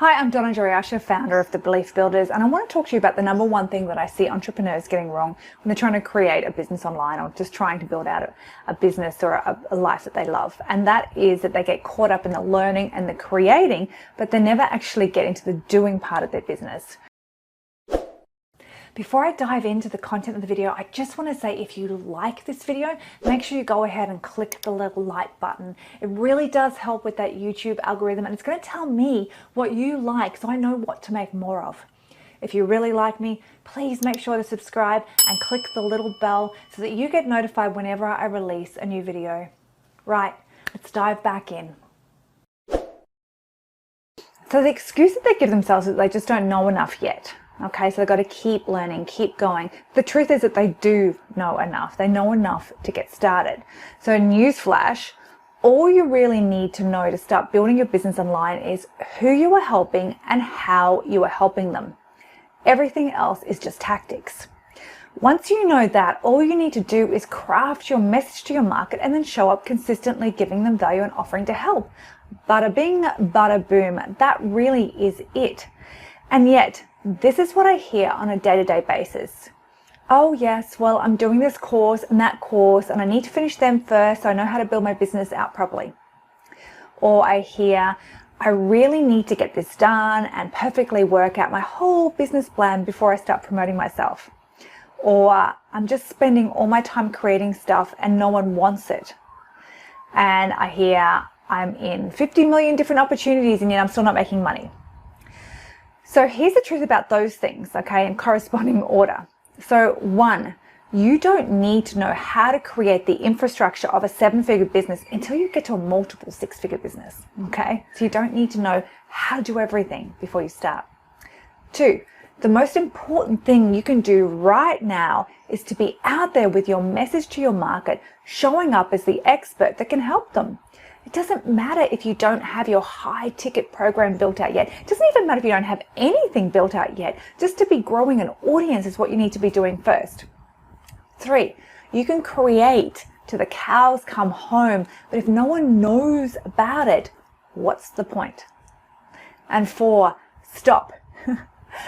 Hi, I'm Donna Jariasha, founder of The Belief Builders, and I want to talk to you about the number one thing that I see entrepreneurs getting wrong when they're trying to create a business online or just trying to build out a business or a life that they love. And that is that they get caught up in the learning and the creating, but they never actually get into the doing part of their business. Before I dive into the content of the video, I just want to say if you like this video, make sure you go ahead and click the little like button. It really does help with that YouTube algorithm, and it's going to tell me what you like so I know what to make more of. If you really like me, please make sure to subscribe and click the little bell so that you get notified whenever I release a new video. Right, let's dive back in. So the excuse that they give themselves is that they just don't know enough yet. Okay, so they've got to keep learning, keep going. The truth is that they do know enough. They know enough to get started. So newsflash, all you really need to know to start building your business online is who you are helping and how you are helping them. Everything else is just tactics. Once you know that, all you need to do is craft your message to your market and then show up consistently giving them value and offering to help. Bada bing, bada boom. That really is it. And yet, this is what I hear on a day-to-day basis. Oh yes, well, I'm doing this course and that course and I need to finish them first so I know how to build my business out properly. Or I hear, I really need to get this done and perfectly work out my whole business plan before I start promoting myself. Or I'm just spending all my time creating stuff and no one wants it. And I hear, I'm in 50 million different opportunities and yet I'm still not making money. So here's the truth about those things, okay, in corresponding order. So 1, you don't need to know how to create the infrastructure of a 7-figure business until you get to a multiple 6-figure business, okay? So you don't need to know how to do everything before you start. 2, the most important thing you can do right now is to be out there with your message to your market, showing up as the expert that can help them. It doesn't matter if you don't have your high ticket program built out yet. It doesn't even matter if you don't have anything built out yet. Just to be growing an audience is what you need to be doing first. 3, you can create till the cows come home, but if no one knows about it, what's the point? And 4, stop.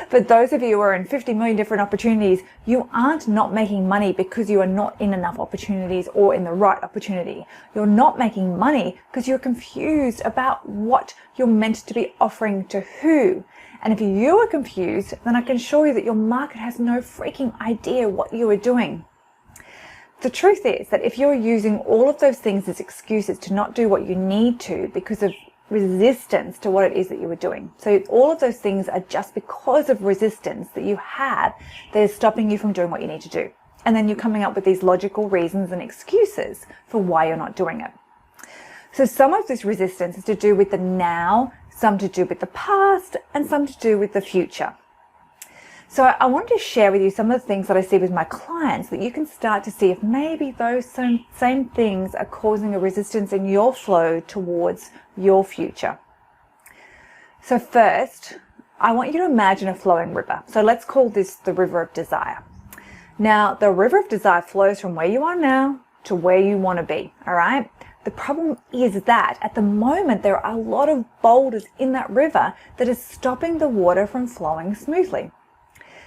For those of you who are in 50 million different opportunities, you aren't not making money because you are not in enough opportunities or in the right opportunity. You're not making money because you're confused about what you're meant to be offering to who. And if you are confused, then I can assure you that your market has no freaking idea what you are doing. The truth is that if you're using all of those things as excuses to not do what you need to because of resistance to what it is that you are doing. So all of those things are just because of resistance that you have that is stopping you from doing what you need to do. And then you're coming up with these logical reasons and excuses for why you're not doing it. So some of this resistance is to do with the now, some to do with the past, and some to do with the future. So I wanted to share with you some of the things that I see with my clients that you can start to see if maybe those same things are causing a resistance in your flow towards your future. So first, I want you to imagine a flowing river. So let's call this the river of desire. Now, the river of desire flows from where you are now to where you want to be, all right? The problem is that at the moment, there are a lot of boulders in that river that is stopping the water from flowing smoothly.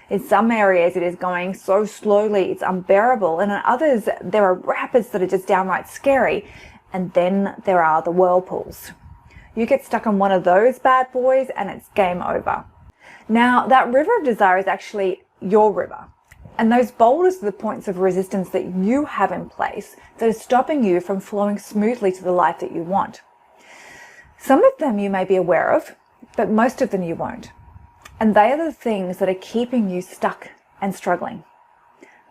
In some areas, it is going so slowly, it's unbearable. And in others, there are rapids that are just downright scary. And then there are the whirlpools. You get stuck on one of those bad boys and it's game over. Now, that river of desire is actually your river. And those boulders are the points of resistance that you have in place that are stopping you from flowing smoothly to the life that you want. Some of them you may be aware of, but most of them you won't. And they are the things that are keeping you stuck and struggling.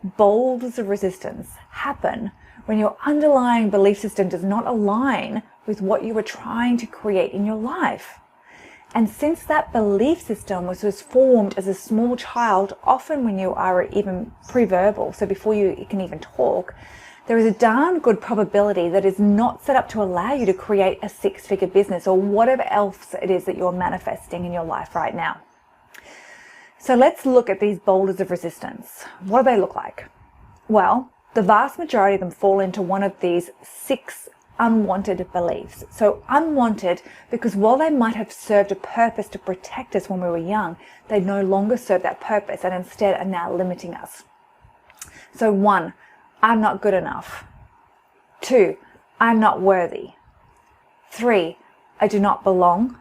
Boulders of resistance happen when your underlying belief system does not align with what you are trying to create in your life. And since that belief system was formed as a small child, often when you are even pre-verbal, so before you can even talk, there is a darn good probability that is not set up to allow you to create a 6-figure business or whatever else it is that you're manifesting in your life right now. So let's look at these boulders of resistance. What do they look like? Well, the vast majority of them fall into one of these 6 unwanted beliefs. So unwanted because while they might have served a purpose to protect us when we were young, they no longer serve that purpose and instead are now limiting us. So 1, I'm not good enough. 2, I'm not worthy. 3, I do not belong.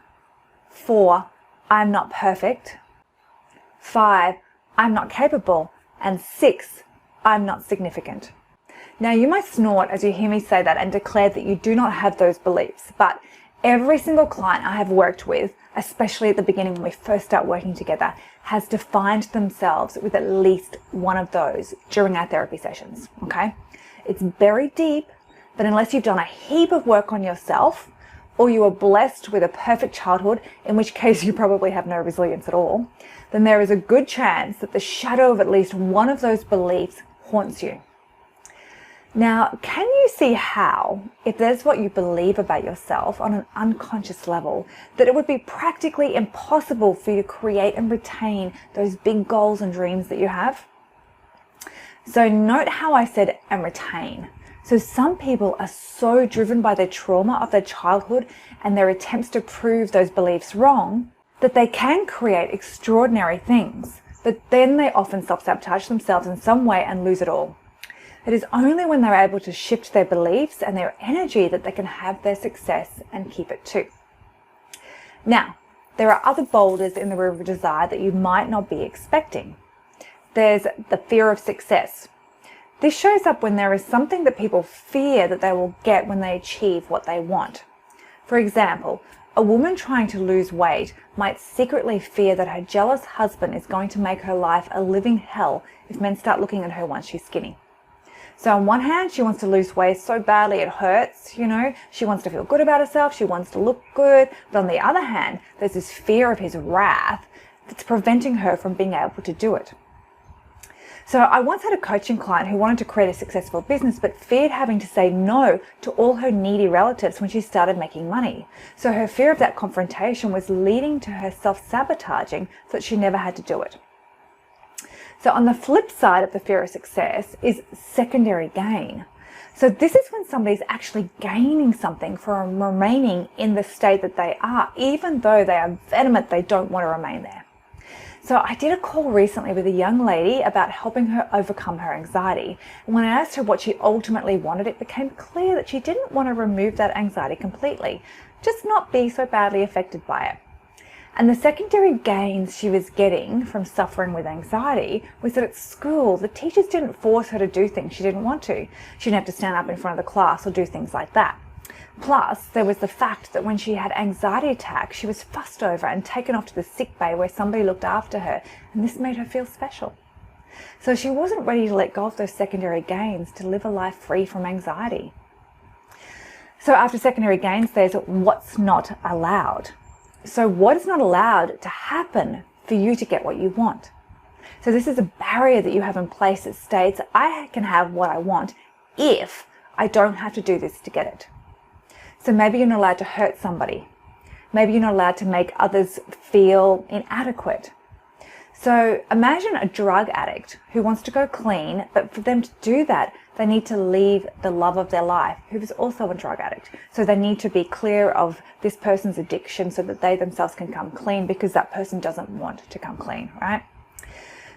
4, I'm not perfect. 5, I'm not capable. And 6, I'm not significant. Now you might snort as you hear me say that and declare that you do not have those beliefs, but every single client I have worked with, especially at the beginning when we first start working together, has defined themselves with at least one of those during our therapy sessions, okay? It's very deep, but unless you've done a heap of work on yourself, or you are blessed with a perfect childhood, in which case you probably have no resilience at all, then there is a good chance that the shadow of at least one of those beliefs haunts you. Now, can you see how, if there's what you believe about yourself on an unconscious level, that it would be practically impossible for you to create and retain those big goals and dreams that you have? So note how I said and retain. So some people are so driven by their trauma of their childhood and their attempts to prove those beliefs wrong that they can create extraordinary things, but then they often self-sabotage themselves in some way and lose it all. It is only when they're able to shift their beliefs and their energy that they can have their success and keep it too. Now, there are other boulders in the river of desire that you might not be expecting. There's the fear of success. This shows up when there is something that people fear that they will get when they achieve what they want. For example, a woman trying to lose weight might secretly fear that her jealous husband is going to make her life a living hell if men start looking at her once she's skinny. So on one hand, she wants to lose weight so badly it hurts, she wants to feel good about herself, she wants to look good, but on the other hand, there's this fear of his wrath that's preventing her from being able to do it. So I once had a coaching client who wanted to create a successful business but feared having to say no to all her needy relatives when she started making money. So her fear of that confrontation was leading to her self-sabotaging so that she never had to do it. So on the flip side of the fear of success is secondary gain. So this is when somebody's actually gaining something from remaining in the state that they are, even though they are adamant they don't want to remain there. So I did a call recently with a young lady about helping her overcome her anxiety. And when I asked her what she ultimately wanted, it became clear that she didn't want to remove that anxiety completely, just not be so badly affected by it. And the secondary gains she was getting from suffering with anxiety was that at school, the teachers didn't force her to do things she didn't want to. She didn't have to stand up in front of the class or do things like that. Plus, there was the fact that when she had anxiety attacks, she was fussed over and taken off to the sick bay where somebody looked after her, and this made her feel special. So she wasn't ready to let go of those secondary gains to live a life free from anxiety. So after secondary gains, there's what's not allowed. So what is not allowed to happen for you to get what you want? So this is a barrier that you have in place that states, I can have what I want if I don't have to do this to get it. So maybe you're not allowed to hurt somebody. Maybe you're not allowed to make others feel inadequate. So imagine a drug addict who wants to go clean, but for them to do that, they need to leave the love of their life, who is also a drug addict. So they need to be clear of this person's addiction so that they themselves can come clean, because that person doesn't want to come clean, right?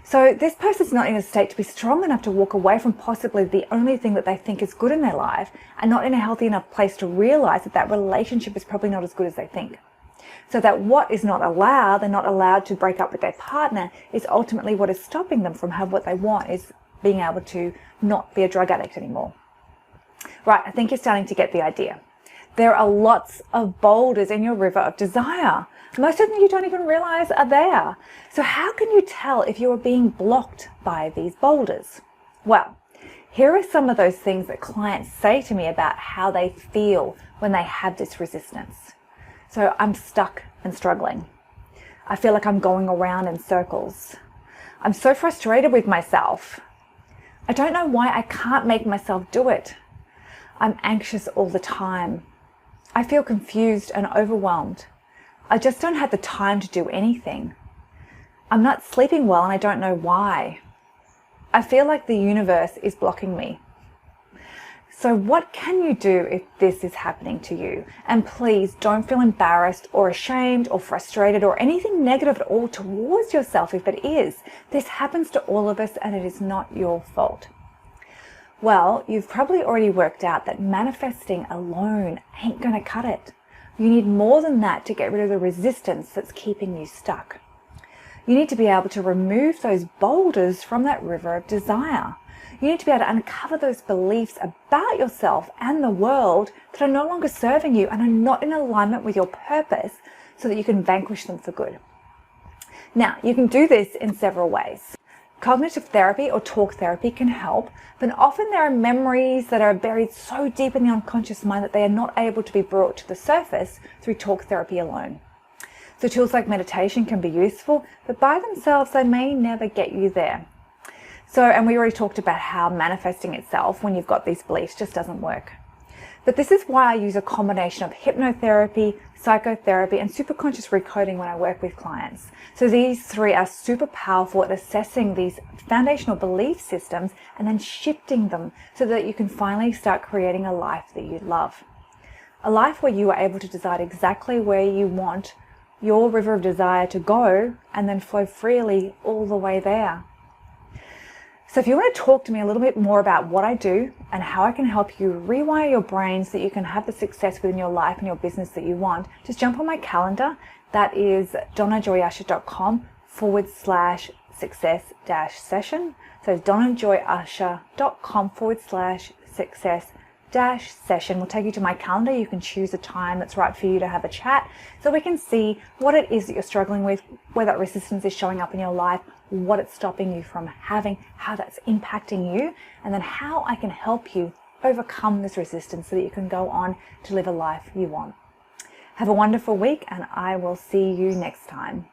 So this person's not in a state to be strong enough to walk away from possibly the only thing that they think is good in their life, and not in a healthy enough place to realize that that relationship is probably not as good as they think. So that what is not allowed, they're not allowed to break up with their partner, is ultimately what is stopping them from having what they want, is being able to not be a drug addict anymore. Right, I think you're starting to get the idea. There are lots of boulders in your river of desire. Most of them you don't even realize are there. So how can you tell if you are being blocked by these boulders? Well, here are some of those things that clients say to me about how they feel when they have this resistance. So I'm stuck and struggling. I feel like I'm going around in circles. I'm so frustrated with myself. I don't know why I can't make myself do it. I'm anxious all the time. I feel confused and overwhelmed. I just don't have the time to do anything. I'm not sleeping well and I don't know why. I feel like the universe is blocking me. So what can you do if this is happening to you? And please don't feel embarrassed or ashamed or frustrated or anything negative at all towards yourself if it is. This happens to all of us and it is not your fault. Well, you've probably already worked out that manifesting alone ain't gonna cut it. You need more than that to get rid of the resistance that's keeping you stuck. You need to be able to remove those boulders from that river of desire. You need to be able to uncover those beliefs about yourself and the world that are no longer serving you and are not in alignment with your purpose so that you can vanquish them for good. Now, you can do this in several ways. Cognitive therapy or talk therapy can help, but often there are memories that are buried so deep in the unconscious mind that they are not able to be brought to the surface through talk therapy alone. So tools like meditation can be useful, but by themselves they may never get you there. And we already talked about how manifesting itself when you've got these beliefs just doesn't work. But this is why I use a combination of hypnotherapy, psychotherapy, and superconscious recoding when I work with clients. So these three are super powerful at assessing these foundational belief systems and then shifting them so that you can finally start creating a life that you love. A life where you are able to decide exactly where you want your river of desire to go and then flow freely all the way there. So if you want to talk to me a little bit more about what I do and how I can help you rewire your brain so that you can have the success within your life and your business that you want, just jump on my calendar. That is donnajoyusher.com/success-session. So it's donnajoyusher.com/success-session will take you to my calendar. You can choose a time that's right for you to have a chat so we can see what it is that you're struggling with, where that resistance is showing up in your life, what it's stopping you from having, how that's impacting you, and then how I can help you overcome this resistance so that you can go on to live a life you want. Have a wonderful week and I will see you next time.